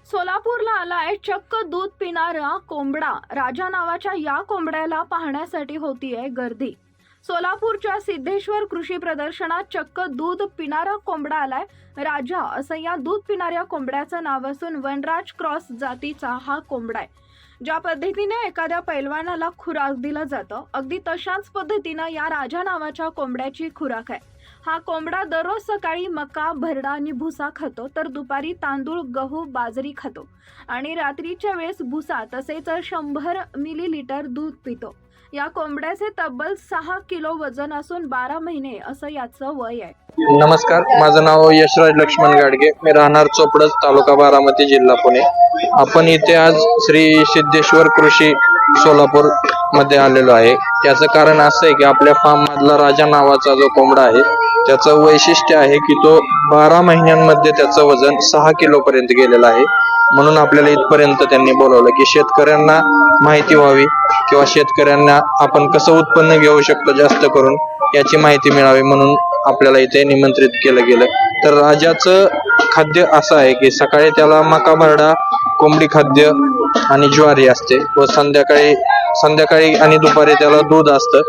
सोलापूरला आलाय चक्क दूध पिणारा कोंबडा। राजा नावाच्या या कोंबड्याला पाहण्यासाठी होतीये गर्दी। सोलापूरच्या सिद्धेश्वर कृषी प्रदर्शनात चक्क दूध पिणारा कोंबडा आलाय। राजा असं या दूध पिणाऱ्या कोंबड्याचं नाव असून वनराज क्रॉस जातीचा हा कोंबडा आहे। ज्या पद्धतीने एखाद्या पैलवानाला खुराक दिलं जातं, अगदी तशाच पद्धतीनं या राजा नावाच्या कोंबड्याची खुराक आहे। हा कोंबडा दररोज सकाळी मका, भरडा आणि भुसा खातो, तर दुपारी तांदूळ, गहू, बाजरी खातो आणि रात्रीच्या वेळेस भुसा तसेच 100 मिलीलिटर दूध पितो। या कोंबड्याचे तब्बल 6 किलो वजन असून 12 महिने असं याचं वय आहे। नमस्कार, माझं नाव यशराज लक्ष्मण गाडगे। मी राहणार चोपडस, तालुका बारामती, जिल्हा पुणे। आपण इथे आज श्री सिद्धेश्वर कृषी सोलापूर मध्ये आलेलो आहे। त्याचं कारण असं आहे की आपल्या फार्म मधला राजा नावाचा जो कोंबडा आहे त्याचं वैशिष्ट्य आहे की तो 12 महिन्यांमध्ये त्याचं वजन 6 किलो पर्यंत गेलेलं आहे। म्हणून आपल्याला इथपर्यंत त्यांनी बोलवलं की शेतकऱ्यांना माहिती व्हावी किंवा शेतकऱ्यांना आपण कसं उत्पन्न घेऊ शकतो जास्त करून याची माहिती मिळावी, म्हणून आपल्याला इथे निमंत्रित केलं गेलं। तर राजाचं खाद्य असं आहे की सकाळी त्याला मका, भरडा, कोंबडी खाद्य आणि ज्वारी असते व संध्याकाळी आणि दुपारी त्याला दूध असतं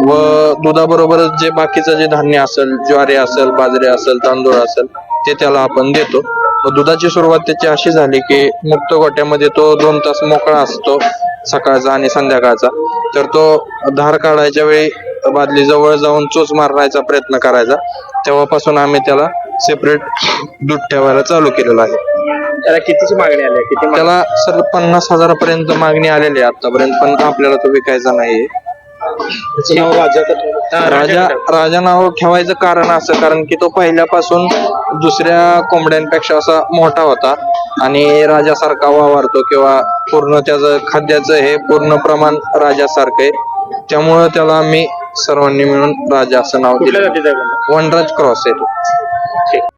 व दुधाबरोबरच जे बाकीचं जे धान्य असेल, ज्वारी असेल, बाजरी असेल, तांदूळ असेल, ते त्याला आपण देतो। व दुधाची सुरुवात त्याची अशी झाली की मुक्त गोट्यामध्ये तो 2 तास मोकळा असतो सकाळचा आणि संध्याकाळचा। तर तो धार काढायच्या वेळी बादली जवळ जाऊन चोच मारण्याचा प्रयत्न करायचा। तेव्हापासून आम्ही त्याला सेपरेट दूध ठेवायला चालू केलेलं आहे। त्याला कितीची मागणी आली? त्याला सर 50,000 पर्यंत मागणी आलेली आहे आतापर्यंत, पण आपल्याला तो विकायचा नाहीये। राजा नाव ठेवायचं कारण असं कारण की तो पहिल्यापासून दुसऱ्या कोंबड्यांपेक्षा असा मोठा होता आणि राजासारखा वावरतो किंवा पूर्ण त्याचं खाद्याचं हे पूर्ण प्रमाण राजासारखं आहे। त्यामुळं त्याला आम्ही सर्वांनी मिळून राजा असं नाव दिलं। वनराज क्रॉस आहे तो।